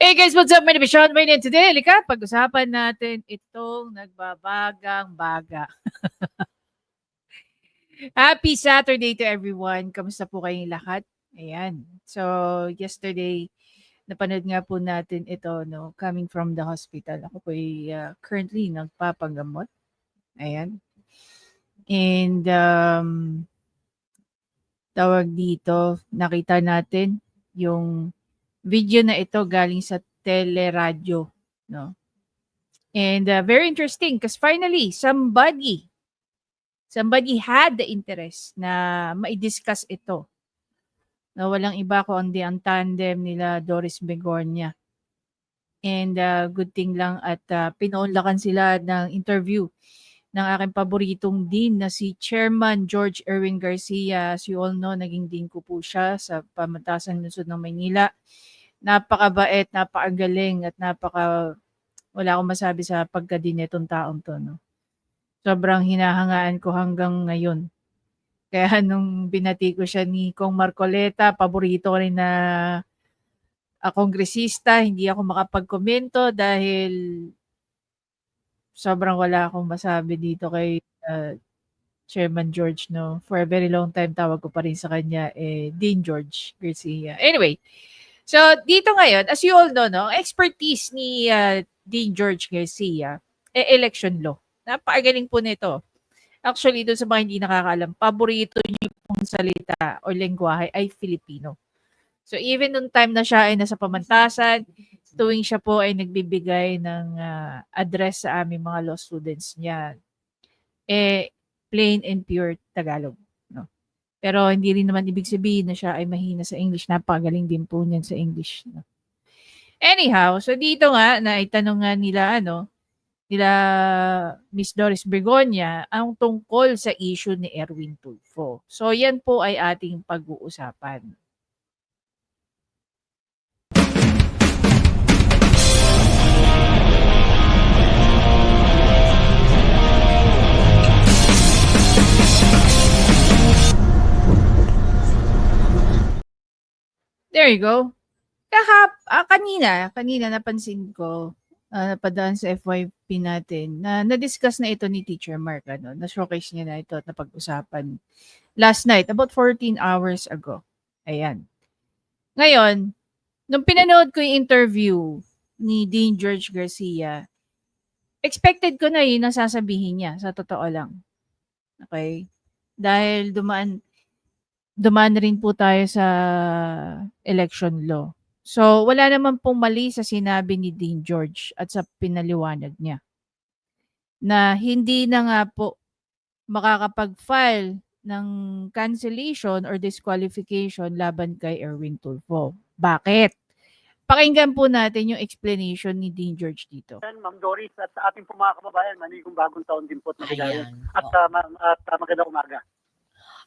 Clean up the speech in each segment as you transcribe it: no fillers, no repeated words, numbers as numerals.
Hey guys, what's up? My name is Sean Wayne and today, halika, pag-usapan natin itong nagbabagang baga. Happy Saturday to everyone. Kamusta po kayong lahat? Ayan. So, yesterday, napanood nga po natin ito, no, coming from the hospital. Ako po ay currently nagpapagamot. Ayan. And, tawag dito, nakita natin yung video na ito galing sa teleradyo, no? And very interesting because finally somebody had the interest na mai-discuss ito. Na walang iba kundi ang tandem nila Doris Begornia. And good thing lang at pinaunlakan sila ng interview ng aking paboritong dean na si Chairman George Erwin Garcia. As you all know, naging dean ko po siya sa Pamantasan Lungsod ng Maynila. Napakabait, napakagaling at wala akong masabi sa pagka-dean nitong taong to, no? Sobrang hinahangaan ko hanggang ngayon. Kaya nung binati ko siya ni Kong Marcoleta, paborito ko rin na kongresista, hindi ako makapagkomento dahil sobrang wala akong masabi dito kay Chairman George, no. For a very long time, tawag ko pa rin sa kanya, Dean George Garcia. Anyway, so dito ngayon, as you all know, no, expertise ni Dean George Garcia, election law. Napakagaling po nito. Actually, doon sa mga hindi nakakaalam, paborito niyo pong salita o lengguwahe ay Filipino. So even nung time na siya ay nasa pamantasan, tuwing siya po ay nagbibigay ng address sa aming mga law students niya, plain and pure Tagalog. No? Pero hindi rin naman ibig sabihin na siya ay mahina sa English. Napagaling din po niyan sa English. No? Anyhow, so dito nga, naitanong nga nila, nila Miss Doris Begonia ang tungkol sa issue ni Erwin Tulfo. So yan po ay ating pag-uusapan. There you go. Kanina napansin ko, napadaan sa FYP natin na na-discuss na ito ni Teacher Mark, na-showcase niya na ito at napag-usapan last night, about 14 hours ago. Ayan. Ngayon, nung pinanood ko yung interview ni Dean George Garcia, expected ko na yun ang sasabihin niya, sa totoo lang. Okay? Dahil dumaan rin po tayo sa election law. So, wala naman pong mali sa sinabi ni Dean George at sa pinaliwanag niya. Na hindi na nga po makakapag-file ng cancellation or disqualification laban kay Erwin Tulfo. Bakit? Pakinggan po natin yung explanation ni Dean George dito. Ma'am Doris, at sa ating po mga kababayan, manigong bagong taon din po at maligaya. At magandang umaga.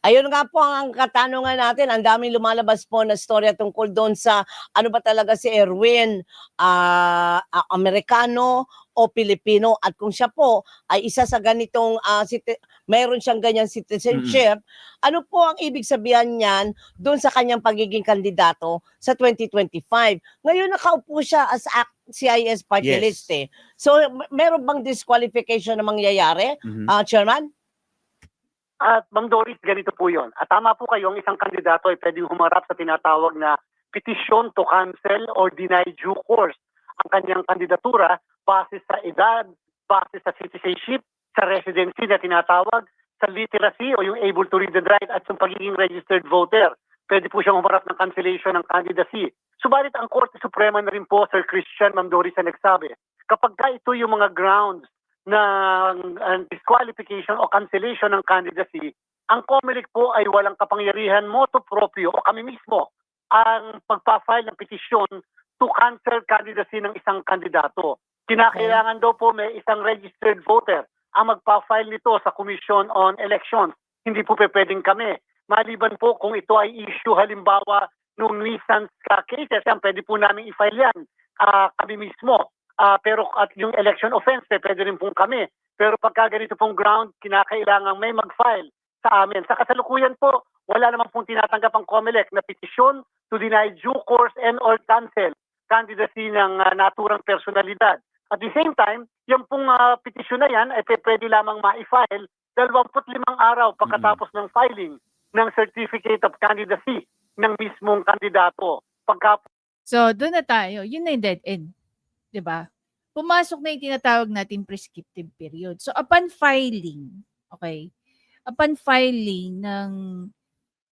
Ayun nga po ang katanungan natin. Ang daming lumalabas po na storya tungkol doon sa ano ba talaga si Erwin, Amerikano o Pilipino. At kung siya po ay isa sa ganitong, mayroon siyang ganyang citizenship, ano po ang ibig sabihin niyan doon sa kanyang pagiging kandidato sa 2025? Ngayon nakaupo siya as CIS party list eh. So meron bang disqualification na mangyayari, Chairman? At Ma'am Doris, ganito po yun. At tama po kayo, ang isang kandidato ay pwedeng humarap sa tinatawag na petition to cancel or deny due course ang kanyang kandidatura base sa edad, base sa citizenship, sa residency na tinatawag, sa literacy o yung able to read and write at yung pagiging registered voter. Pwede po siyang humarap ng cancellation ng candidacy. Subalit ang Korte Suprema na rin po, Sir Christian, Ma'am Doris, ang nagsabi, kapag ka ito yung mga grounds ng disqualification o cancellation ng candidacy, ang COMELEC po ay walang kapangyarihan motu proprio o kami mismo ang pagpa-file ng petition to cancel candidacy ng isang kandidato. Kinakailangan daw po may isang registered voter ang magpa-file nito sa Commission on Elections. Hindi po pwedeng kami. Maliban po kung ito ay issue halimbawa nung nuisance cases, yan, pwede po namin i-file yan kami mismo. Pero at yung election offense, pwede rin pong kami. Pero pagka ganito pong ground, kinakailangan may mag-file sa amin. Sa kasalukuyan po, wala naman pong tinatanggap ang COMELEC na petition to deny due course and or cancel candidacy ng naturang personalidad. At the same time, yung pong petisyon na yan ay pwede lamang ma-file 25 araw pagkatapos ng filing ng Certificate of Candidacy ng mismong kandidato. So, doon na tayo. Yun na yung dead end. 'Di ba? Pumasok na yung tinatawag natin prescriptive period. So, upon filing, okay, upon filing ng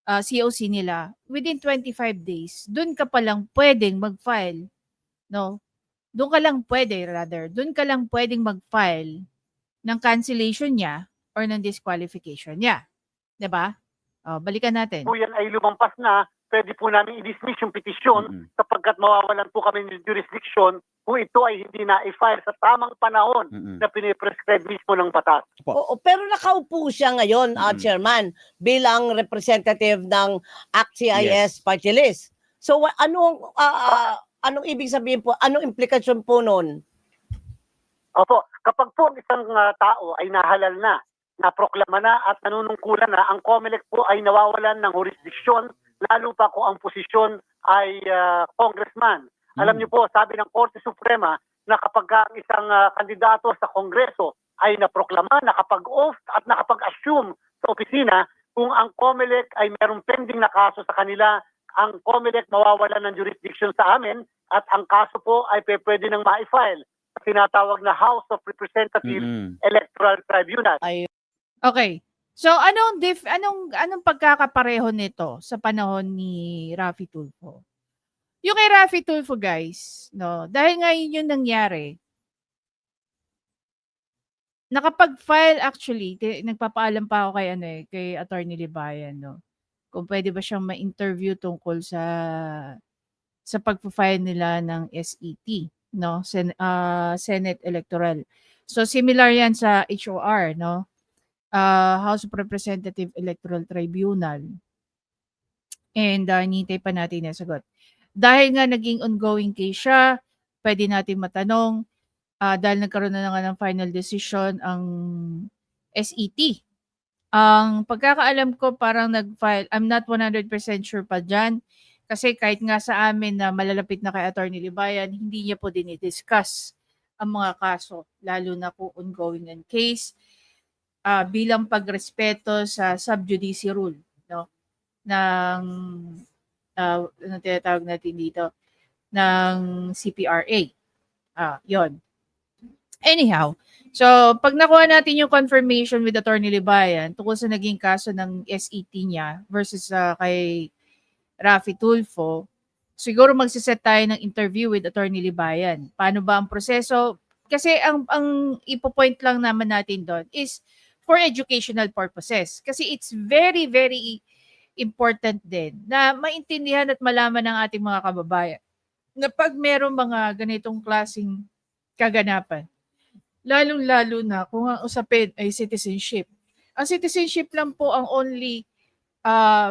COC nila, within 25 days, doon ka pa lang pwedeng mag-file, no? Doon ka lang pwedeng mag-file ng cancellation niya or ng disqualification niya. 'Di ba? Balikan natin. po yan ay lumampas na, pwede po namin i-dismiss yung petisyon sapagkat mawawalan po kami ng jurisdiction kung ito ay hindi na-file sa tamang panahon na piniprescribe mismo ng batas. Oo, pero nakaupo siya ngayon, Chairman, bilang representative ng ACT-CIS party list. So anong ibig sabihin po? Anong implikasyon po noon? Opo, kapag po ang isang tao ay nahalal na, naproklama na at nanunungkulan na, ang COMELEC po ay nawawalan ng jurisdiksyon, lalo pa kung ang posisyon ay congressman. Alam niyo po, sabi ng Korte Suprema na kapag ang isang kandidato sa Kongreso ay naproklama, nakapag-oath at nakapag-assume sa opisina, kung ang COMELEC ay merong pending na kaso sa kanila, ang COMELEC mawawalan ng jurisdiction sa amin at ang kaso po ay pwede nang ma-file sa tinatawag na House of Representatives Electoral Tribunal. Okay. So anong pagkakapareho nito sa panahon ni Raffy Tulfo? Yung kay Raffy Tulfo, guys, no, dahil nga yun yung nangyari, nakapag-file actually, nagpapaalam pa ako kay Attorney Libayan, no, kung pwede ba siyang ma-interview tungkol sa pag-file nila ng SET, no, Senate Electoral. So similar yan sa HOR, no, House of Representative Electoral Tribunal. And hinihintay pa natin na sagot. Dahil nga naging ongoing case siya, pwede natin matanong, dahil nagkaroon na nga ng final decision ang SET. Ang pagkakaalam ko parang nag-file, I'm not 100% sure pa dyan, kasi kahit nga sa amin na malalapit na kay Attorney Libayan, hindi niya po dinidiscuss ang mga kaso, lalo na kung ongoing ang case, bilang pagrespeto sa sub judice rule, no, ng ano tinatawag natin dito, ng CPRA. Yon. Anyhow, so pag nakuha natin yung confirmation with Attorney Libayan tungkol sa naging kaso ng SET niya versus kay Raffy Tulfo, siguro magsiset tayo ng interview with Attorney Libayan. Paano ba ang proseso? Kasi ang ipo-point lang naman natin doon is for educational purposes. Kasi it's very, very important din na maintindihan at malaman ng ating mga kababayan na pag merong mga ganitong klaseng kaganapan, lalong-lalo na kung ang usapin ay citizenship. Ang citizenship lang po ang only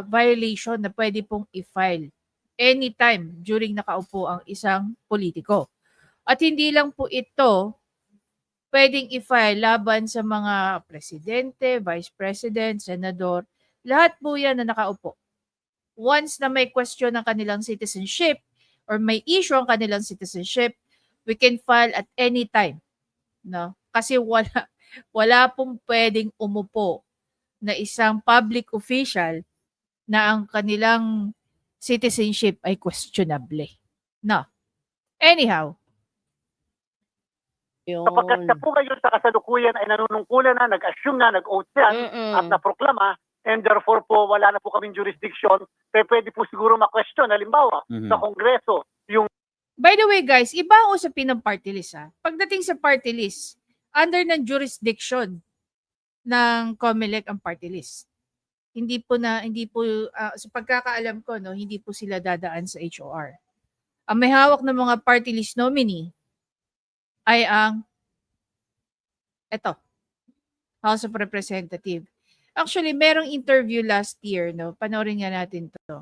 violation na pwede pong i-file anytime during nakaupo ang isang politiko. At hindi lang po ito pwedeng i-file laban sa mga presidente, vice president, senador, lahat po yan na nakaupo. Once na may question ng kanilang citizenship or may issue ang kanilang citizenship, we can file at any time. No? Kasi wala pong pwedeng umupo na isang public official na ang kanilang citizenship ay questionable. No. Anyhow, Kapagkat siya po ngayon sa kasalukuyan ay nanunungkulan na, nag-assume na, nag-oath yan at naproklama, and therefore po wala na po kaming jurisdiction, pwede po siguro ma-question, halimbawa, sa Kongreso, yung... By the way guys, iba ang usapin ng party list ha. Pagdating sa party list, under ng jurisdiction ng COMELEC ang party list. Hindi po sa pagkakaalam ko, no, hindi po sila dadaan sa HOR. Ang may hawak ng mga party list nominee ay ang House of Representative. Actually, merong interview last year, no? Panoorin nga natin to.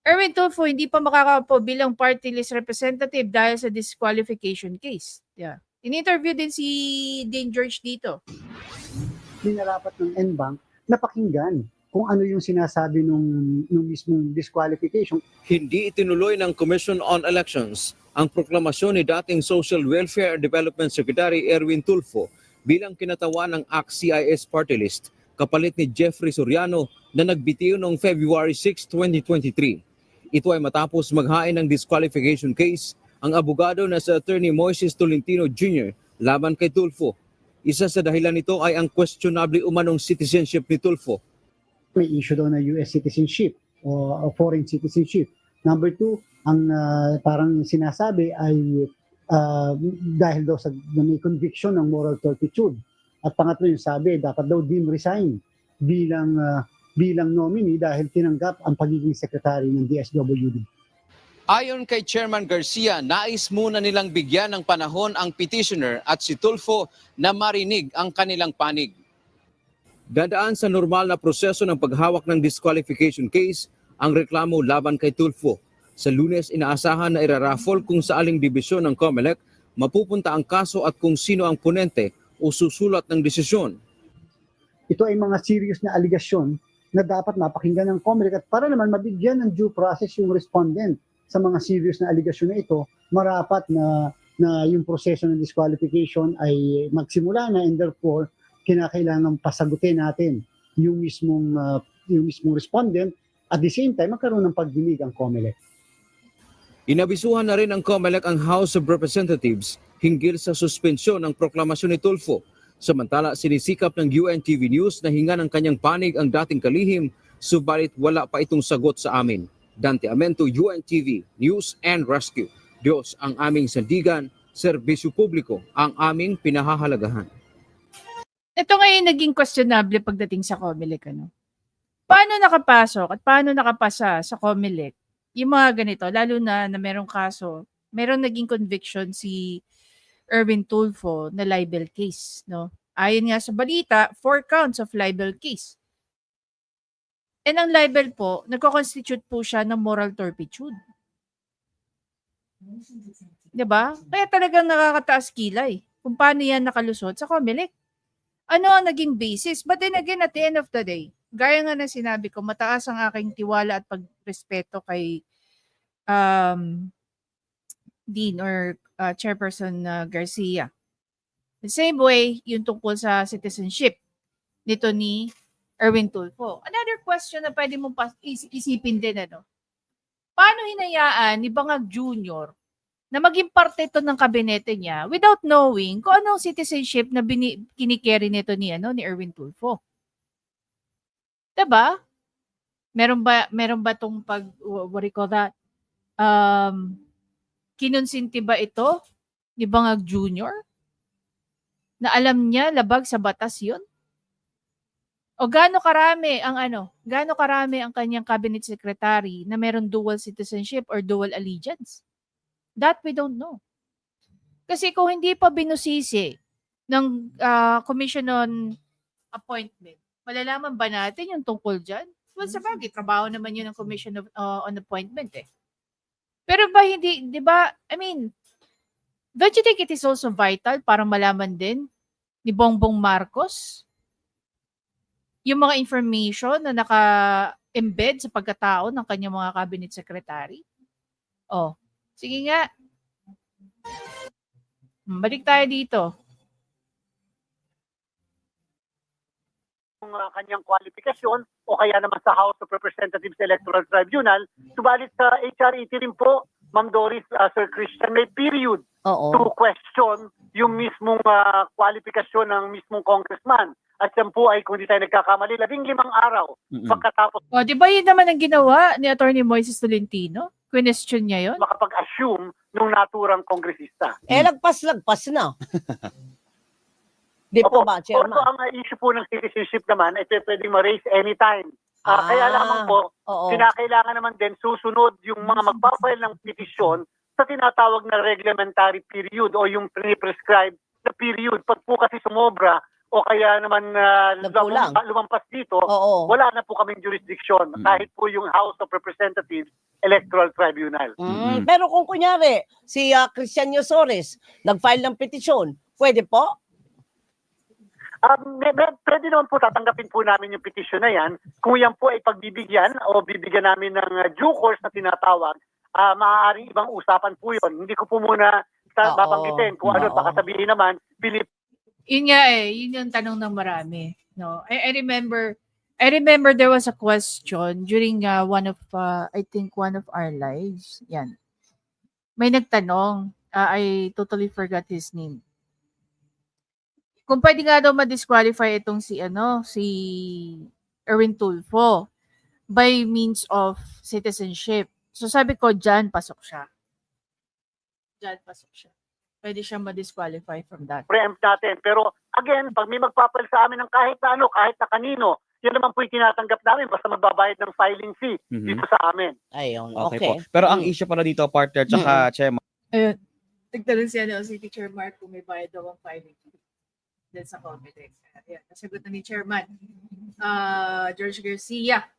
Erwin Tulfo hindi pa makakaupo bilang party list representative dahil sa disqualification case. Yeah. In-interview din si Dean George dito. Dinarapat ng NBank na pakinggan kung ano yung sinasabi nung mismong disqualification. Hindi itinuloy ng Commission on Elections ang proklamasyon ni dating Social Welfare and Development Secretary Erwin Tulfo bilang kinatawan ng ACT-CIS party list kapalit ni Jeffrey Soriano na nagbitiw noong February 6, 2023. Ito ay matapos maghain ng disqualification case ang abogado na si Attorney Moises Tolentino Jr. laban kay Tulfo. Isa sa dahilan nito ay ang questionable umanong citizenship ni Tulfo. May issue daw na US citizenship o foreign citizenship. Number two, ang parang sinasabi ay dahil daw sa may conviction ng moral turpitude. At pangatlo yung sabi, dapat daw resign bilang nominee dahil tinanggap ang pagiging secretary ng DSWD. Ayon kay Chairman Garcia, nais muna nilang bigyan ng panahon ang petitioner at si Tulfo na marinig ang kanilang panig. Dadaan sa normal na proseso ng paghawak ng disqualification case ang reklamo laban kay Tulfo. Sa Lunes, inaasahan na iraraffle kung sa aling dibisyon ng COMELEC mapupunta ang kaso at kung sino ang ponente o susulat ng desisyon. Ito ay mga serious na aligasyon na dapat mapakinggan ng COMELEC at para naman mabigyan ng due process yung respondent sa mga serious na aligasyon na ito, marapat na yung proseso ng disqualification ay magsimula na and therefore kinakailangan pasagutin natin yung mismong respondent at the same time magkaroon ng pagdinig ang COMELEC. Inabisuhan na rin ng COMELEC ang House of Representatives hinggil sa suspensyon ng proklamasyon ni Tulfo. Samantala, sinisikap ng UNTV News na hinga ng kanyang panig ang dating kalihim, subalit wala pa itong sagot sa amin. Dante Amento, UNTV News and Rescue. Diyos ang aming sandigan, serbisyo publiko ang aming pinahahalagahan. Ito ngayon naging questionable pagdating sa COMELEC. Paano nakapasok at paano nakapasa sa COMELEC yung mga ganito, lalo na merong kaso, merong naging conviction si Erwin Tulfo na libel case. No? Ayon nga sa balita, 4 counts of libel case. And ang libel po, nagko-constitute po siya ng moral turpitude. Diba? Kaya talagang nakakataas kilay kung paano yan nakalusot sa COMELEC. Ano ang naging basis? But then again, at the end of the day, gaya nga na sinabi ko, mataas ang aking tiwala at pagrespeto kay Dean or Chairperson Garcia. The same way, yung tungkol sa citizenship nito ni Erwin Tulfo. Another question na pwede mong isipin din, paano hinayaan ni Bangag Jr. na maging parte ito ng kabinete niya without knowing kung anong citizenship na kinikerry nito ni Erwin Tulfo. Diba? Meron ba tong what do you call that? Kinonsinti ba ito ni Bangag Jr.? Na alam niya labag sa batas 'yun? O gaano karami ang kanyang cabinet secretary na meron dual citizenship or dual allegiance? That we don't know. Kasi kung hindi pa binusisi ng Commission on Appointment, malalaman ba natin yung tungkol dyan? Well, sabagay, trabaho naman yun ng Commission on Appointment eh. Pero ba hindi, di ba, don't you think it is also vital para malaman din ni Bongbong Marcos yung mga information na naka-embed sa pagkatao ng kanyang mga cabinet secretary? Oh, sige nga. Balik tayo dito. Kanyang kwalifikasyon o kaya naman sa House of Representatives Electoral Tribunal. Subalit sa HRET rin po, Ma'am Doris, Sir Christian, may period to question yung mismong kwalifikasyon ng mismong congressman. At yan po ay, kung di tayo nagkakamali, 15 araw pagkatapos. O, di ba yun naman ang ginawa ni Attorney Moises Tolentino? Question niya yun? Makapag-assume nung naturang kongresista. Lagpas na. Di po ba, Chairman? Also, ang issue po ng citizenship naman ay pwedeng ma-raise anytime. Kaya lamang po, kinakailangan naman din susunod yung mga magpapile ng petisyon sa tinatawag na reglementary period o yung pre-prescribed na period. Pag po kasi sumobra o kaya naman lumampas dito, wala na po kaming jurisdiction kahit po yung House of Representatives Electoral Tribunal. Pero kung kunyari, si Christian Yosores nag-file ng petisyon, pwede po? Pwede naman po tatanggapin po namin yung petition na yan. Kung yan po ay pagbibigyan o bibigyan namin ng due course na tinatawag, maaaring ibang usapan po yun. Hindi ko po muna Oo. babanggitin kung ano, Oo. baka sabihin naman, Yun nga yun yung tanong ng marami. No, I remember there was a question during I think one of our lives. Yan. May nagtanong, I totally forgot his name. Kung pwede nga daw ma-disqualify itong si Erwin Tulfo by means of citizenship. So sabi ko, dyan pasok siya. Pwede siyang ma-disqualify from that. preempt natin. Pero again, pag may magpapal sa amin ng kahit na ano, kahit na kanino, yan naman po yung tinatanggap namin basta magbabayad ng filing fee dito sa amin. Ayun, Okay, okay. po. Pero ang issue pala dito, partner, tsaka Chema, Ayun. Nagtanong siya si Teacher Mark kung may bayad daw ang filing fee. Then sa Comelec. Ayan, nasagot na ni Chairman George Garcia.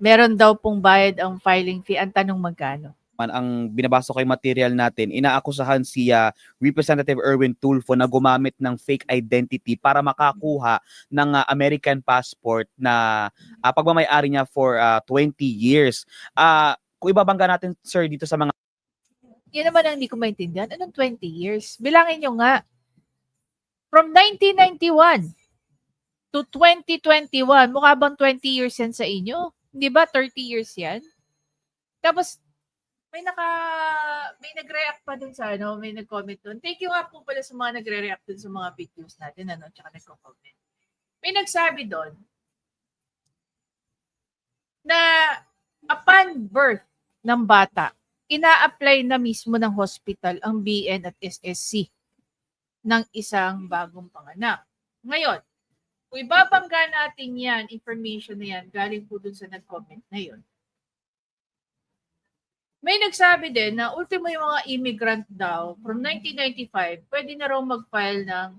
Meron daw pong bayad ang filing fee. Ang tanong magkano? ang binabasa ko yung material natin, inaakusahan si Representative Erwin Tulfo na gumamit ng fake identity para makakuha ng American passport na pagmamay-ari niya for 20 years. Kung ibabangga natin, sir, dito sa mga Yan naman ang hindi ko maintindihan. Anong 20 years? Bilangin nyo nga. From 1991 to 2021, mukha bang 20 years yan sa inyo? Hindi ba 30 years yan? Tapos, may nag-react pa dun sa may nag-comment dun. Thank you nga po pala sa mga nagre-react dun sa mga videos natin, tsaka nagko-comment. May nagsabi dun na upon birth ng bata, ina-apply na mismo ng hospital ang BN at SSC ng isang bagong panganak. Ngayon, kung ibabangga natin yan, information na yan, galing po dun sa nag-comment na yun. May nagsabi din na ultimo yung mga immigrant daw, from 1995, pwede na raw mag-file ng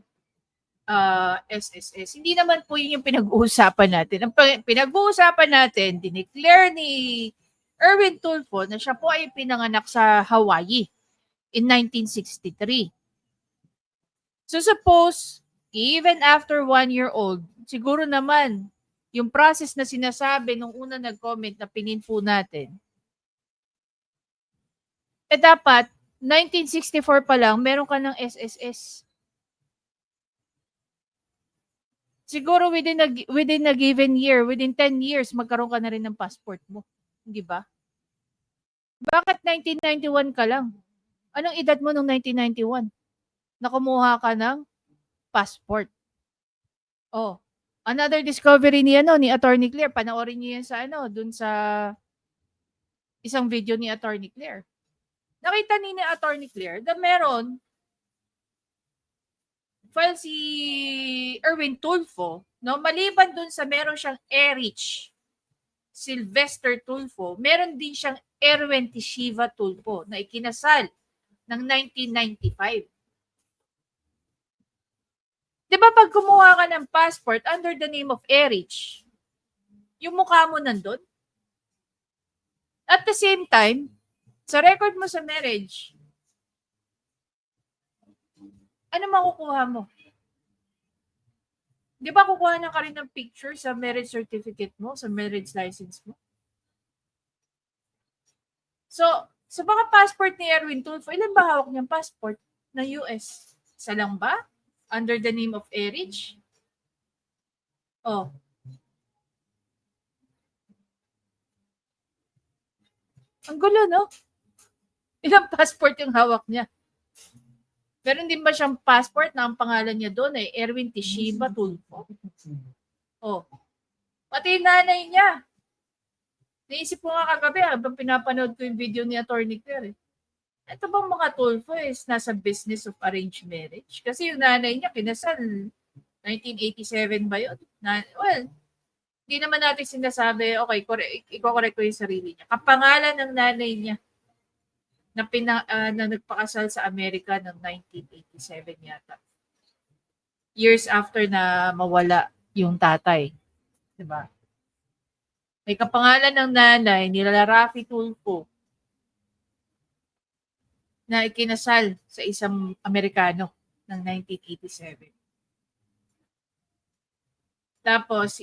SSS. Hindi naman po yun yung pinag-uusapan natin. Ang pinag-uusapan natin, dineclare ni Erwin Tulfo na siya po ay pinanganak sa Hawaii in 1963. So suppose, even after 1 year old, siguro naman, yung process na sinasabi nung una nag-comment na pininfo natin, dapat 1964 pa lang meron ka ng SSS. Siguro within a given year, within 10 years magkaroon ka na rin ng passport mo, di ba? Bakit 1991 ka lang? Anong edad mo nung 1991? Na kumuha ka ng passport. Oh, another discovery ni Attorney Claire, panoorin niyo yan sa dun sa isang video ni Attorney Claire. Nakita ni Attorney Claire na meron file si Erwin Tulfo, maliban dun sa meron siyang Erich Sylvester Tulfo, meron din siyang Erwin Tishiva Tulfo na ikinasal ng 1995. Di ba pag kumuha ka ng passport under the name of Erich, yung mukha mo nandun? At the same time, sa record mo sa marriage, ano makukuha mo? Di ba kukuha na ka rin ng picture sa marriage certificate mo, sa marriage license mo? So, sa mga passport ni Erwin Tulfo, ilan ba hawak niyang passport na US? Isa lang ba? Under the name of Erich? Oh. Ang gulo, no? Ilang passport yung hawak niya? Meron din ba siyang passport na ang pangalan niya doon ay Erwin Tishiba Tulfo? Oh. Pati yung nanay niya. Naisip ko nga kagabi habang pinapanood ko yung video ni Attorney Claire. Ito bang mga Tulfo is nasa business of arranged marriage? Kasi yung nanay niya kinasal 1987 ba yun? Well, hindi naman natin sinasabi, okay, i-correct ko yung sarili niya. Kapangalan ng nanay niya na nagpakasal sa Amerika noong 1987 yata. Years after na mawala yung tatay. Diba? May kapangalan ng nanay nila Rafi Tulfo na ikinasal sa isang Amerikano ng 1987. Tapos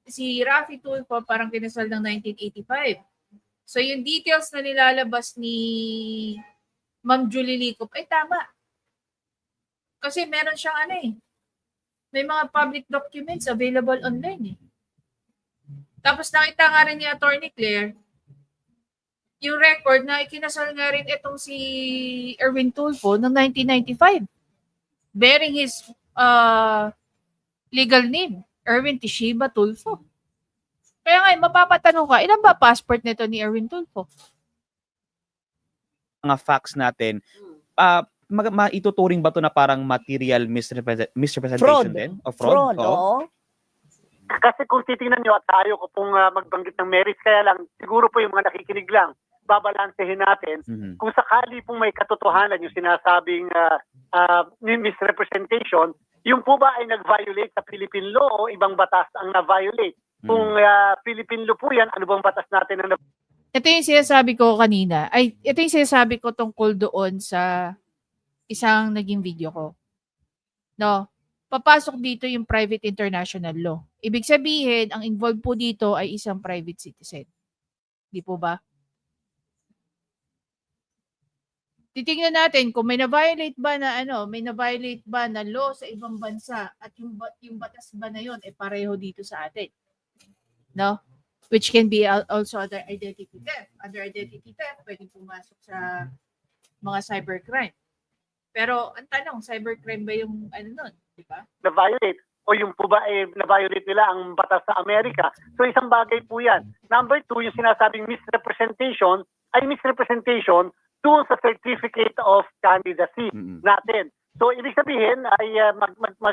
si Raffy Tulfo parang kinasal ng 1985. So yung details na nilalabas ni Ma'am Julie Licop ay tama. Kasi meron siyang may mga public documents available online eh. Tapos nakita nga rin ni Attorney Claire yung record na ikinasal nga rin itong si Erwin Tulfo noong 1995. Bearing his legal name, Erwin Tishiba Tulfo. Kaya nga, mapapatanong ka, ilan ba passport nito ni Erwin Tulfo? Mga facts natin, maituturing ba to na parang material misrepresentation Fraud. din? O fraud? Oo. Oo. Kasi kung titingnan nyo at tayo ko pong magbanggit ng merits, kaya lang siguro po yung mga nakikinig lang, babalansehin natin Mhm. kung sakali pong may katotohanan yung sinasabing misrepresentation, yung po ba ay nag-violate sa Philippine law o ibang batas ang na-violate? Kung Philippine law po yan, ano bang batas natin na Ito yung sinasabi ko kanina. Ito yung sinasabi ko tungkol doon sa isang naging video ko. No? Papasok dito yung private international law. Ibig sabihin, ang involved po dito ay isang private citizen. Di po ba? Titingnan natin kung may na-violate ba na may na-violate ba na law sa ibang bansa at yung batas ba na yon ay pareho dito sa atin. No? Which can be also under identity theft. Under identity theft, pwedeng pumasok sa mga cybercrime. Pero ang tanong, cybercrime ba yung nun? Di ba? na-violate? O yung po ba ay na-violate nila ang batas sa Amerika? So isang bagay po yan. Number two, yung sinasabing misrepresentation ay misrepresentation doon sa certificate of candidacy natin. So ibig sabihin ay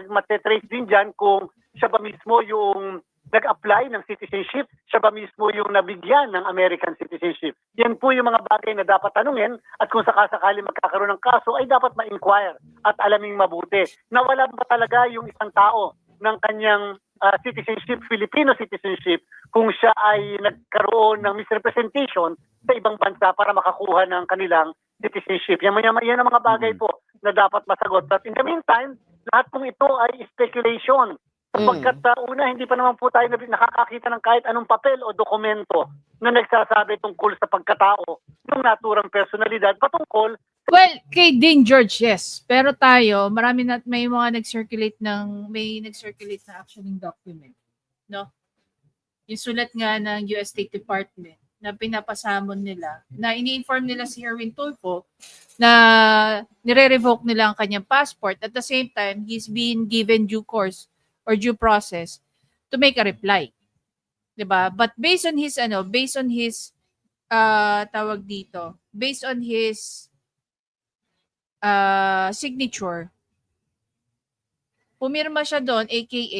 matetrace din dyan kung siya ba mismo yung nag-apply ng citizenship, siya ba mismo yung nabigyan ng American citizenship. Yan po yung mga bagay na dapat tanungin at kung sakasakali magkakaroon ng kaso ay dapat ma-inquire at alaming mabuti. Nawala ba talaga yung isang tao ng kanyang citizenship, Filipino citizenship, kung siya ay nagkaroon ng misrepresentation sa ibang bansa para makakuha ng kanilang citizenship. Yan ang mga bagay po na dapat masagot. But in the meantime, lahat pong ito ay speculation. Sapagkat una, hindi pa naman po tayo nakakakita ng kahit anong papel o dokumento na nagsasabi tungkol sa pagkatao ng naturang personalidad patungkol. Well, kay Dean George, yes. Pero tayo, may mga nag-circulate na actually document. No? Yung sulat nga ng US State Department na pinapasamon nila, na ini-inform nila si Erwin Tulfo na nire-revoke nila ang kanyang passport. At the same time, he's being given due course or due process to make a reply. 'Di ba? But based on his tawag dito, based on his signature, pumirma siya doon, aka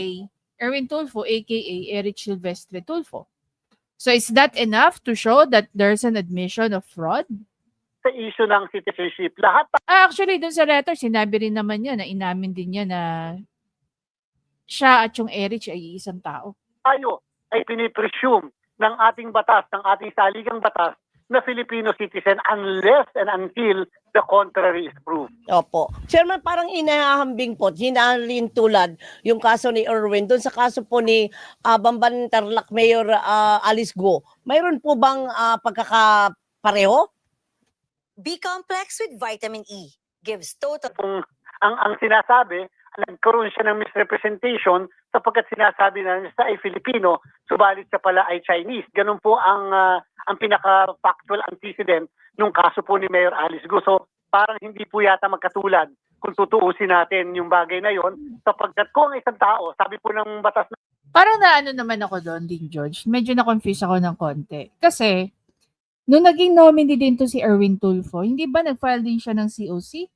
Erwin Tulfo, aka Eric Silvestre Tulfo. So is that enough to show that there's an admission of fraud? Sa issue ng citizenship, lahat Actually, doon sa letter, sinabi rin naman niya na inamin din niya na siya at yung Erich ay isang tao. tayo ay pinipresume ng ating batas, ng ating saligang batas, na Filipino citizen unless and until the contrary is proved. Opo. Chairman, parang inahambing po, hinalin tulad yung kaso ni Erwin, doon sa kaso po ni Bamban Tarlac Mayor Alice Go. Mayroon po bang pagkakapareho? B-complex with vitamin E gives total. Kung ang sinasabi, nagkaroon siya ng misrepresentation sapagkat sinasabi na siya ay Filipino, subalit siya pala ay Chinese. Ganun po ang pinaka-factual antecedent nung kaso po ni Mayor Alice Go. So parang hindi po yata magkatulad kung tutuusin natin yung bagay na yon sapagkat kung isang tao, sabi po ng batas na Parang naano naman ako doon, Dean George. Medyo na-confuse ako ng konti. Kasi, nung naging nominee din to si Erwin Tulfo, hindi ba nag-file din siya ng COC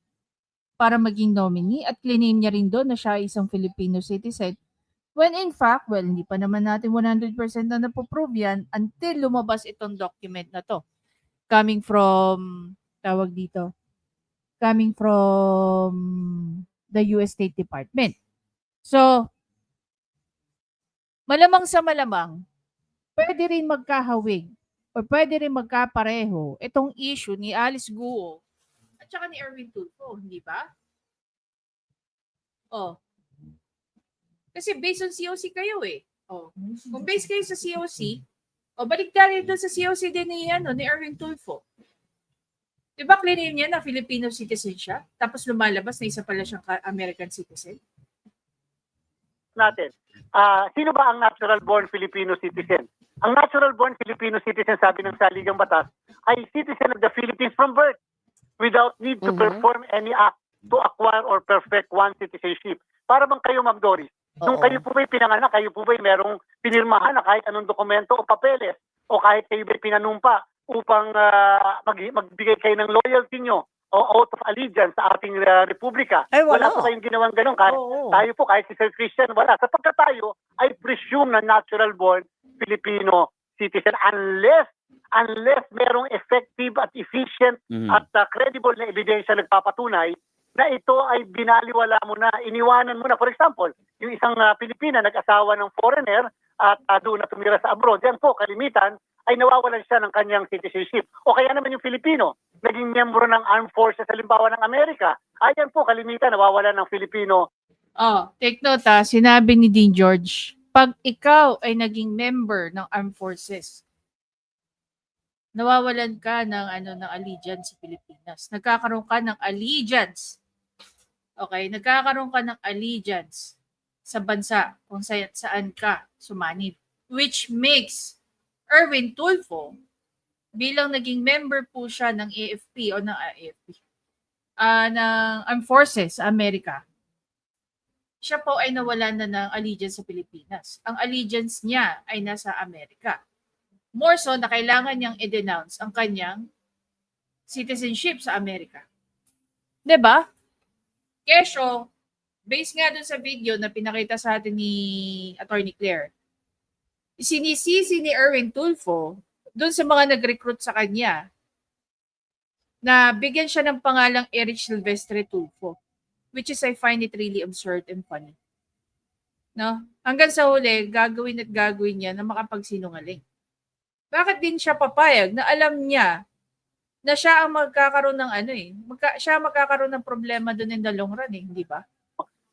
para maging nominee at claim niya rin doon na siya ay isang Filipino citizen? When in fact, well, hindi pa naman natin 100% na napoprove yan until lumabas itong document na to. Coming from the US State Department. So, malamang sa malamang, pwede rin magkahawig o pwede rin magkapareho itong issue ni Alice Guo at saka ni Erwin Tulfo, hindi ba? Oh. Kasi based on COC kayo eh. Oh. Kung based kayo sa COC, balik tayo doon sa COC din ni Erwin Tulfo. Diba clear niya na Filipino citizen siya? Tapos lumalabas na isa pala siyang American citizen? Natin. Sino ba ang natural-born Filipino citizen? Ang natural-born Filipino citizen, sabi ng Saligang Batas, ay citizen of the Philippines from birth without need to perform any act to acquire or perfect one citizenship. Para bang kayo, Ma'am Doris? Nung kayo po ba'y pinanganak, kayo po ba'y merong pinirmahan na kahit anong dokumento o papeles o kahit kayo ba'y pinanumpa upang magbigay kayo ng loyalty nyo o oath of allegiance sa ating republika. Ay, wala. Po kayong ginawang ganun. Tayo po, kahit si Sir Christian, wala. Sapagkat tayo ay presume na natural-born Filipino citizen unless merong effective at efficient at credible na ebidensya nagpapatunay na ito ay binaliwala mo na, iniwanan mo na. For example, yung isang Pilipina nag-asawa ng foreigner at doon na tumira sa abroad. Yan po, kalimitan, ay nawawalan siya ng kanyang citizenship. O kaya naman yung Filipino, naging miyembro ng armed forces, halimbawa ng Amerika. Ayan po, kalimitan, nawawalan ng Filipino. Take note sinabi ni Dean George, pag ikaw ay naging member ng armed forces, nawawalan ka ng allegiance sa Pilipinas. Nagkakaroon ka ng allegiance. Okay, nagkakaroon ka ng allegiance sa bansa kung saan ka sumanib. Which makes Erwin Tulfo, bilang naging member po siya ng AFP o ng Armed Forces sa Amerika, siya po ay nawalan na ng allegiance sa Pilipinas. Ang allegiance niya ay nasa Amerika. More so na kailangan niyang i-denounce ang kanyang citizenship sa Amerika. 'Di ba? Kesyo, based nga dun sa video na pinakita sa atin ni Attorney Claire, sinisisi ni Erwin Tulfo dun sa mga nag-recruit sa kanya na bigyan siya ng pangalang Erich Silvestre Tulfo, which is I find it really absurd and funny. No? Hanggang sa huli, gagawin niya na makapagsinungaling. Bakit din siya papayag na alam niya na siya ang magkakaroon ng siya magkakaroon ng problema doon in the long run, hindi ba?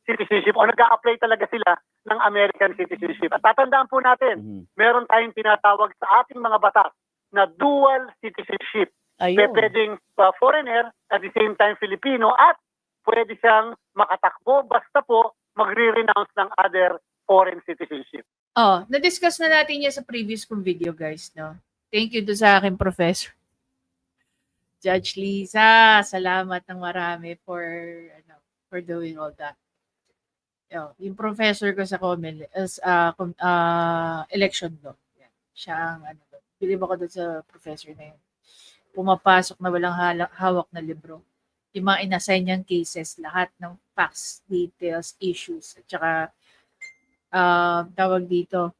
Citizenship o nag-a-apply talaga sila ng American citizenship. At tatandaan po natin, meron tayong tinatawag sa ating mga batas na dual citizenship. Pwedeng foreigner at the same time Filipino at pwede siyang makatakbo basta po magre-renounce ng other foreign citizenship. Na-discuss na natin yan sa previous kong video, guys, no? Thank you do sa aking professor. Judge Lisa, salamat ng marami for doing all that. Yung professor ko sa election law. Siya ang bilib ako doon sa professor na yun. Pumapasok na walang hawak na libro. Yung mga inassign niyang cases, lahat ng facts, details, issues, at saka tawag dito,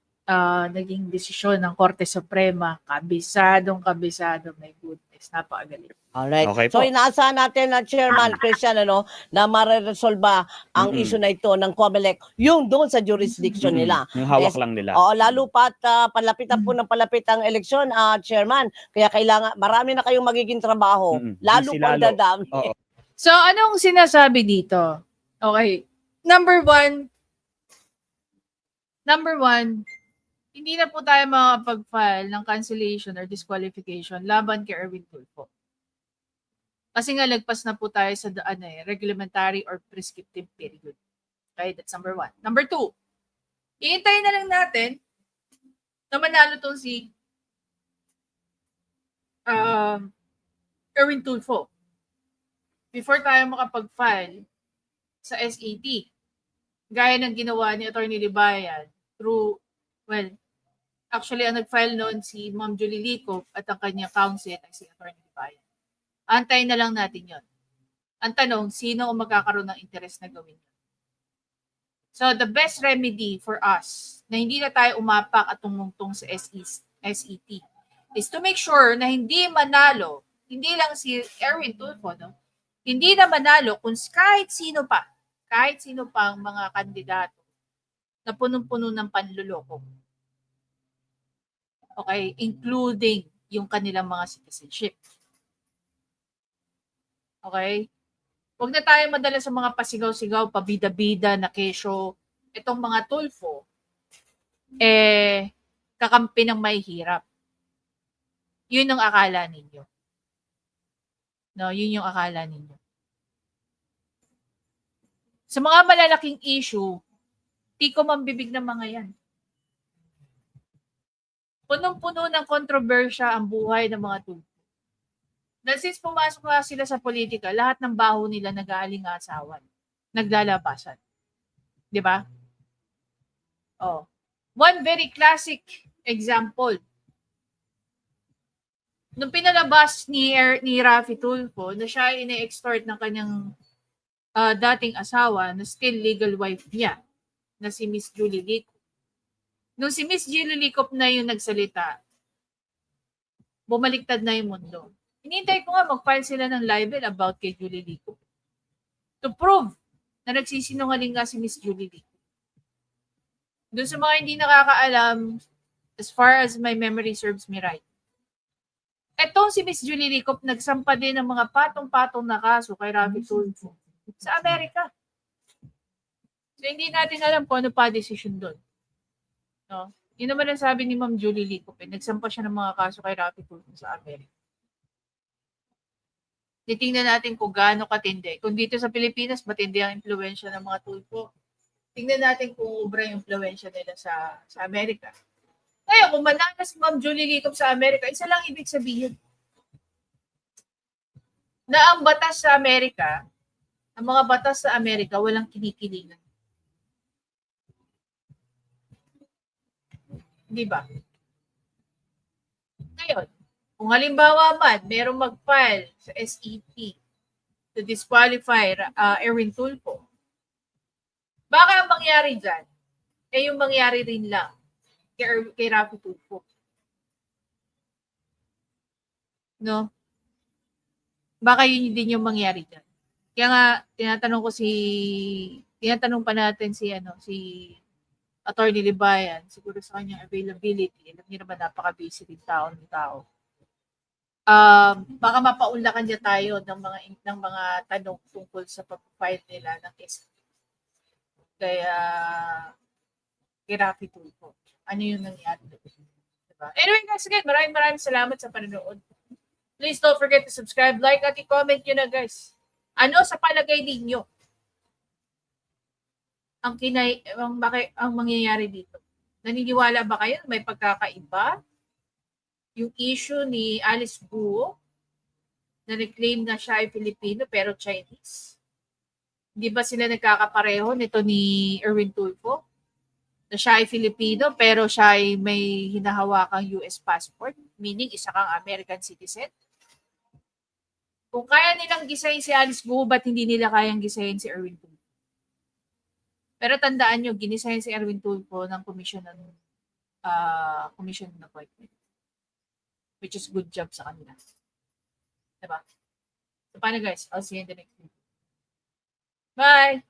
naging desisyon ng Korte Suprema, kabisadong, my goodness, napakagaling. Alright. Okay So po. inaasahan natin na Chairman Christian na mareresolba ang issue na ito ng COMELEC yung doon sa jurisdiction nila. Yung hawak lang nila. Lalo pat palapitan po ng palapit ang eleksyon, Chairman. Kaya kailangan, marami na kayong magiging trabaho. Lalo pang dadami. Oo. So, anong sinasabi dito? Okay. Number one, hindi na po tayo makapag-file ng cancellation or disqualification laban kay Erwin Tulfo. Kasi nga lagpas na po tayo sa reglementary or prescriptive period. Okay, that's number one. Number two, iintayin na lang natin na manalo tong si Erwin Tulfo before tayo makapag-file sa SAT. Gaya ng ginawa ni Atty. Libayan actually ang nag-file noon si Ma'am Julie Lico at ang kanyang counsel ay si Atty. Libayan. Antayin na lang natin yon. Ang tanong, sino ang magkakaroon ng interest na gawin yun? So, the best remedy for us na hindi na tayo umapak at tumungtong sa SET is to make sure na hindi manalo, hindi lang si Erwin Tulfo, no? Hindi na manalo kung kahit sino pang mga kandidato na punong-puno ng panluloko. Okay? Including yung kanilang mga citizenship. Okay? Huwag na tayo madala sa mga pasigaw-sigaw, pabida-bida na kesyo. itong mga Tulfo, kakampi ng may hirap. Yun ang akala ninyo. No, yun yung akala ninyo. Sa mga malalaking issue, tikom ang bibig ng mga yan. Punong-puno ng kontrobersya ang buhay ng mga Tulfo. Dahil since pumasok na sila sa politika, lahat ng baho nila nag-aaling-asawan, naglalabasan. Di ba? Oh. One very classic example. Nung pinalabas ni Raffy Tulfo na siya ay ine-extort ng kanyang dating asawa na still legal wife niya, na si Miss Julie Licop. Nung si Miss Julie Licop na yung nagsalita, bumaliktad na yung mundo. Hinihintay ko nga mag-file sila ng libel about kay Julie Licop. To prove na nagsisinungaling nga si Miss Julie Licop. Doon sa mga hindi nakakaalam, as far as my memory serves me right, etong si Miss Julie Licop nagsampa din ng mga patong-patong na kaso kay Raffy Tulfo sa Amerika. So hindi natin alam kung ano pa decision doon. No? Yun naman ang sabi ni Ma'am Julie Licop, nagsampa siya ng mga kaso kay Raffy Tulfo sa Amerika. Titingnan natin kung gaano katindi. Kung dito sa Pilipinas, matindi ang impluwensya ng mga Tulfo. Tingnan natin kung ubra yung impluwensya nila sa Amerika. Ngayon, kung manana si Ma'am Julie Licop sa Amerika, isa lang ibig sabihin. Na ang batas sa Amerika, ang mga batas sa Amerika, walang kinikilingan. Di ba? Ngayon, kung halimbawa man, merong mag-file sa SEP to disqualify Erwin Tulfo, baka ang mangyari dyan, yung mangyari rin lang kay Raffy Tulfo. No? Baka yun din yung mangyari dyan. Kaya nga, tinatanong pa natin si Attorney Libayan, siguro sa kanyang availability, alam niyo naman napaka-busy din ng tao. Baka mapaunlakan niya tayo ng mga tanong tungkol sa pag-file nila ng case. Kaya kay Raffy Tulfo. Ano yung nangyari doon? Diba? Anyway guys, again, maraming salamat sa panonood. Please don't forget to subscribe, like, at i-comment nyo na guys. Ano sa palagay ninyo ang mangyayari dito? Naniniwala ba kayo may pagkakaiba? Yung issue ni Alice Guo na reclaim na siya ay Filipino pero Chinese. Di ba sila nagkakapareho nito ni Erwin Tulfo? Na siya ay Filipino pero siya ay may hinahawakang US passport, meaning isa kang American citizen. Kung kaya nilang gisahin si Alice Guo, ba't hindi nila kayang gisahin si Erwin Tulfo? Pero tandaan nyo, ginisahin si Erwin Tulfo ng commission appointment. Which is good job sa kanila. Diba? So, paano guys? I'll see you in the next video. Bye!